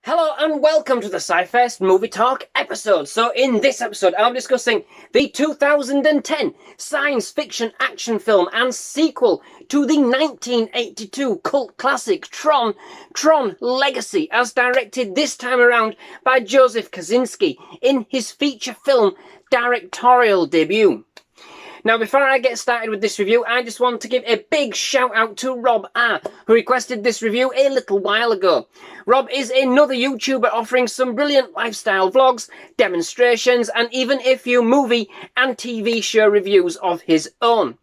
Hello and welcome to the SciFirst MovieTalk episode. So in this episode I'm discussing the 2010 science fiction action film and sequel to the 1982 cult classic Tron Legacy, as directed this time around by Joseph Kosinski in his feature film directorial debut. Now, before I get started with this review, I just want to give a big shout out to Rob R, who requested this review a little while ago. Rob is another YouTuber offering some brilliant lifestyle vlogs, demonstrations, and even a few movie and TV show reviews of his own.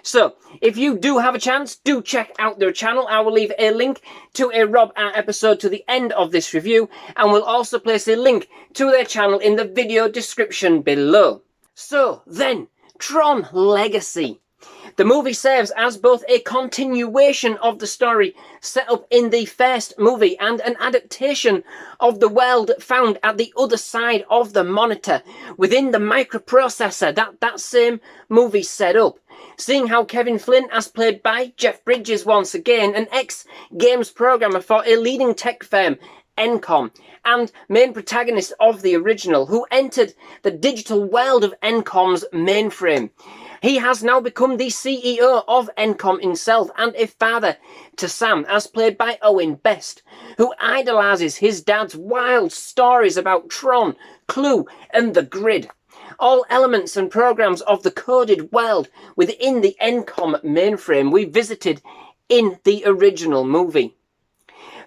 So, if you do have a chance, do check out their channel. I will leave a link to a Rob R episode to the end of this review, and we'll also place a link to their channel in the video description below. So, then, Tron Legacy. The movie serves as both a continuation of the story set up in the first movie and an adaptation of the world found at the other side of the monitor within the microprocessor that same movie set up. Seeing how Kevin Flynn, as played by Jeff Bridges once again, an ex-games programmer for a leading tech firm, Encom, and main protagonist of the original, who entered the digital world of Encom's mainframe. He has now become the CEO of Encom himself and a father to Sam, as played by Owen Best, who idolizes his dad's wild stories about Tron, Clue, and the Grid. All elements and programs of the coded world within the Encom mainframe we visited in the original movie.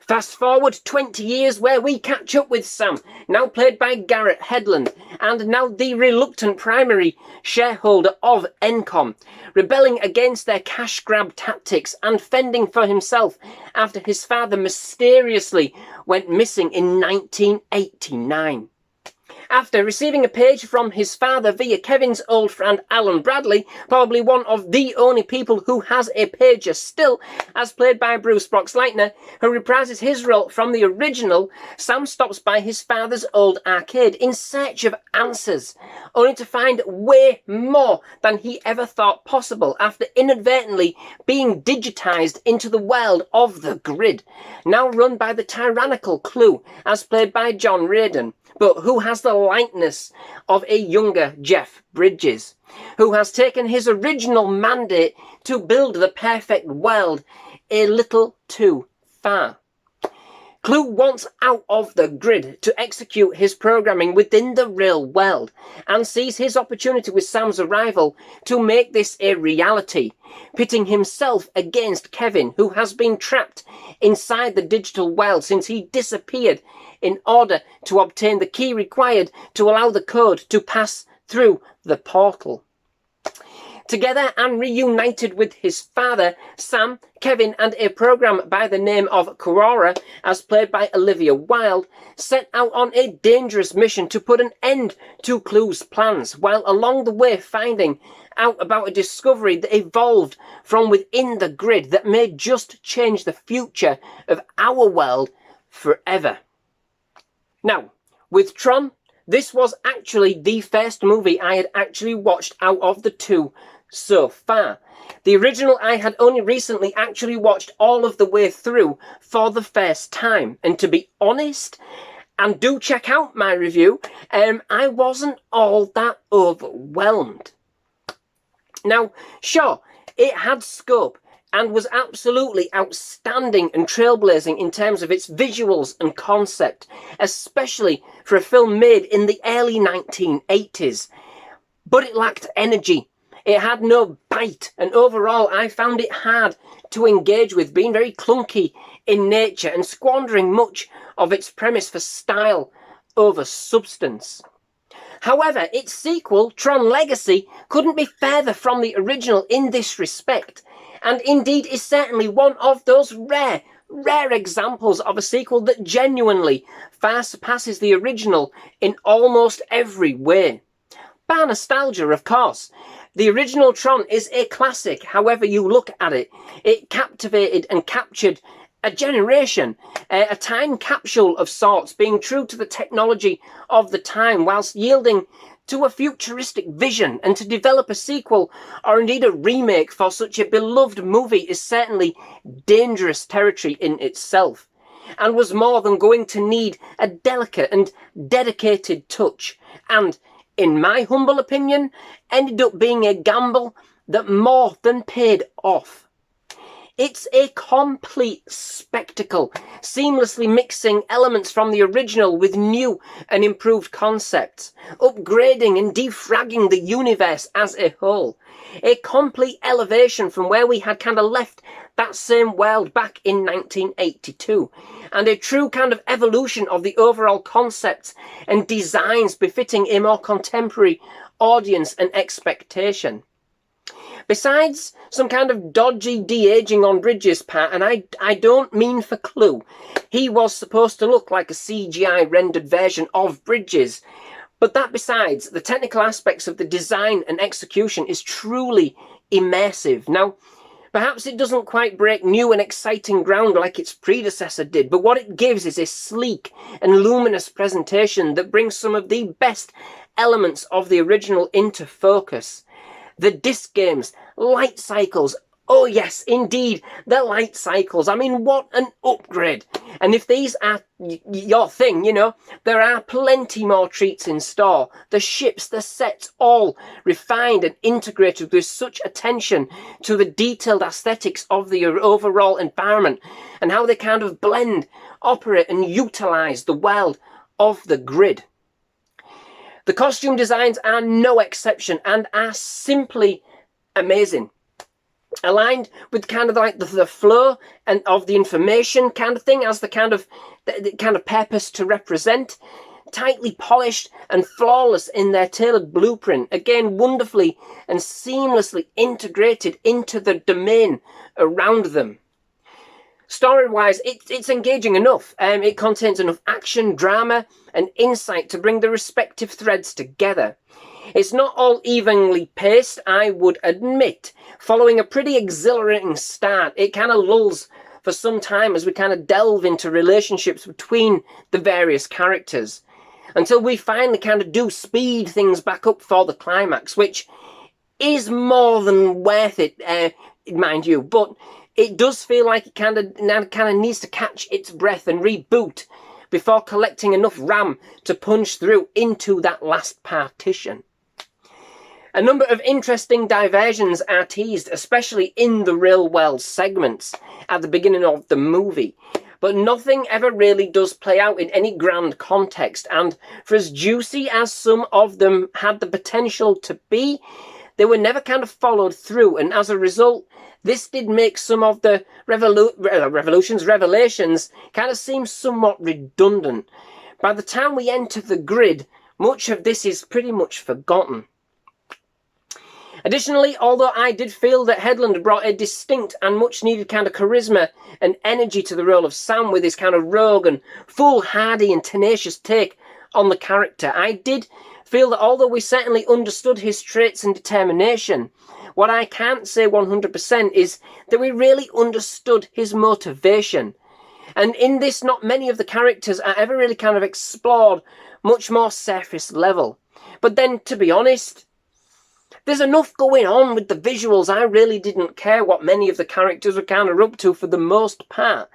Fast forward 20 years where we catch up with Sam, now played by Garrett Hedlund, and now the reluctant primary shareholder of Encom, rebelling against their cash grab tactics and fending for himself after his father mysteriously went missing in 1989. After receiving a page from his father via Kevin's old friend Alan Bradley, probably one of the only people who has a pager still, as played by Boxleitner, who reprises his role from the original, Sam stops by his father's old arcade in search of answers, only to find way more than he ever thought possible after inadvertently being digitized into the world of the Grid, now run by the tyrannical Clue, as played by John Radin, but who has the likeness of a younger Jeff Bridges, who has taken his original mandate to build the perfect world a little too far. Clue wants out of the Grid to execute his programming within the real world and sees his opportunity with Sam's arrival to make this a reality, pitting himself against Kevin, who has been trapped inside the digital world since he disappeared in order to obtain the key required to allow the code to pass through the portal. Together and reunited with his father, Sam, Kevin, and a program by the name of Quora, as played by Olivia Wilde, set out on a dangerous mission to put an end to Clue's plans, while along the way finding out about a discovery that evolved from within the Grid that may just change the future of our world forever. Now, with Tron, this was actually the first movie I had actually watched out of the two so far. The original I had only recently actually watched all of the way through for the first time, and to be honest, and do check out my review, I wasn't all that overwhelmed. Now, sure, it had scope and was absolutely outstanding and trailblazing in terms of its visuals and concept, especially for a film made in the early 1980s. But it lacked energy. It had no bite, and overall I found it hard to engage with, being very clunky in nature and squandering much of its premise for style over substance. However, its sequel, Tron Legacy, couldn't be further from the original in this respect, and indeed is certainly one of those rare examples of a sequel that genuinely far surpasses the original in almost every way. Bar nostalgia, of course. The original Tron is a classic, however you look at it. It captivated and captured a generation, a time capsule of sorts, being true to the technology of the time whilst yielding to a futuristic vision, and to develop a sequel or indeed a remake for such a beloved movie is certainly dangerous territory in itself. and was more than going to need a delicate and dedicated touch, and, in my humble opinion, ended up being a gamble that more than paid off. It's a complete spectacle, seamlessly mixing elements from the original with new and improved concepts, upgrading and defragging the universe as a whole. A complete elevation from where we had kind of left that same world back in 1982, and a true kind of evolution of the overall concepts and designs befitting a more contemporary audience and expectation. Besides some kind of dodgy de-aging on Bridges' part, and I don't mean for Clue, he was supposed to look like a CGI rendered version of Bridges. But that besides, the technical aspects of the design and execution is truly immersive. Now, perhaps it doesn't quite break new and exciting ground like its predecessor did, but what it gives is a sleek and luminous presentation that brings some of the best elements of the original into focus. The disc games, light cycles, oh yes, indeed, the light cycles. I mean, what an upgrade. And if these are your thing, you know, there are plenty more treats in store. The ships, the sets, all refined and integrated with such attention to the detailed aesthetics of the overall environment and how they kind of blend, operate and utilise the world of the grid. The costume designs are no exception and are simply amazing. Aligned with kind of like the flow and of the information kind of thing as the kind of purpose to represent. Tightly polished and flawless in their tailored blueprint. Again, wonderfully and seamlessly integrated into the domain around them. Story-wise, it's engaging enough. It contains enough action, drama, and insight to bring the respective threads together. It's not all evenly paced, I would admit. Following a pretty exhilarating start, it kind of lulls for some time as we kind of delve into relationships between the various characters, until we finally kind of do speed things back up for the climax, which is more than worth it, mind you, but it does feel like it kind of needs to catch its breath and reboot before collecting enough RAM to punch through into that last partition. A number of interesting diversions are teased, especially in the real-world segments at the beginning of the movie, but nothing ever really does play out in any grand context, and for as juicy as some of them had the potential to be, they were never kind of followed through, and as a result, this did make some of the revelations kind of seem somewhat redundant. By the time we enter the grid, much of this is pretty much forgotten. Additionally, although I did feel that Hedlund brought a distinct and much needed kind of charisma and energy to the role of Sam with his kind of rogue and foolhardy and tenacious take on the character, I did feel that although we certainly understood his traits and determination, what I can't say 100% is that we really understood his motivation. And in this, not many of the characters are ever really kind of explored much more surface level. But then, to be honest, there's enough going on with the visuals. I really didn't care what many of the characters were kind of up to for the most part.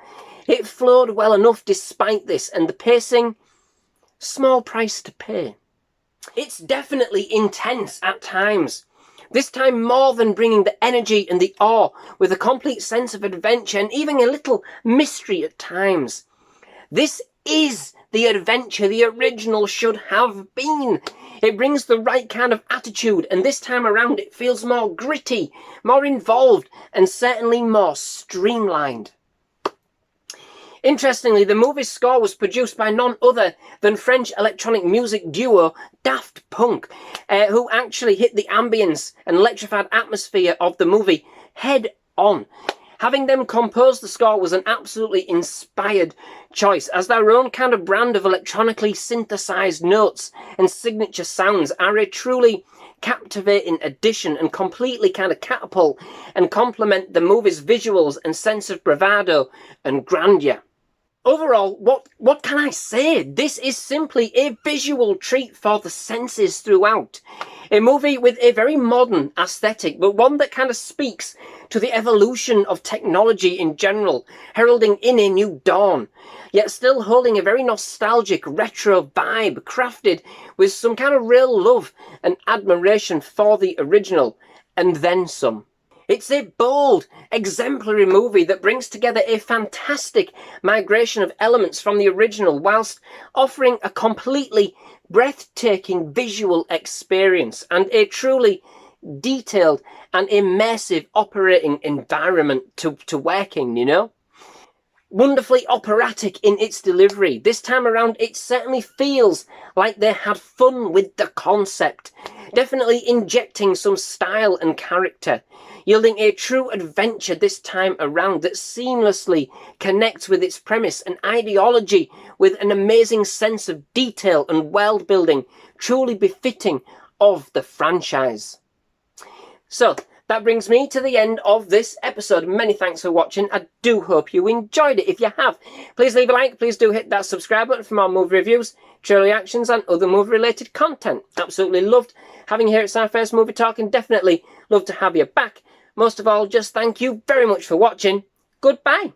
It flowed well enough despite this, and the pacing, small price to pay. It's definitely intense at times. This time more than bringing the energy and the awe with a complete sense of adventure and even a little mystery at times. This is the adventure the original should have been. It brings the right kind of attitude, and this time around it feels more gritty, more involved, and certainly more streamlined. Interestingly, the movie's score was produced by none other than French electronic music duo Daft Punk, who actually hit the ambience and electrified atmosphere of the movie head on. Having them compose the score was an absolutely inspired choice, as their own kind of brand of electronically synthesized notes and signature sounds are a truly captivating addition and completely kind of catapult and complement the movie's visuals and sense of bravado and grandeur. Overall, what can I say? This is simply a visual treat for the senses throughout. A movie with a very modern aesthetic, but one that kind of speaks to the evolution of technology in general, heralding in a new dawn, yet still holding a very nostalgic retro vibe, crafted with some kind of real love and admiration for the original, and then some. It's a bold, exemplary movie that brings together a fantastic migration of elements from the original whilst offering a completely breathtaking visual experience and a truly detailed and immersive operating environment to work in, you know? Wonderfully operatic in its delivery. This time around, it certainly feels like they had fun with the concept, definitely injecting some style and character, yielding a true adventure this time around that seamlessly connects with its premise and ideology with an amazing sense of detail and world building, truly befitting of the franchise. So, that brings me to the end of this episode. Many thanks for watching. I do hope you enjoyed it. If you have, please leave a like. Please do hit that subscribe button for more movie reviews, trailer reactions, and other movie-related content. Absolutely loved having you here at SciFirst MovieTalk, and definitely love to have you back. Most of all, just thank you very much for watching. Goodbye.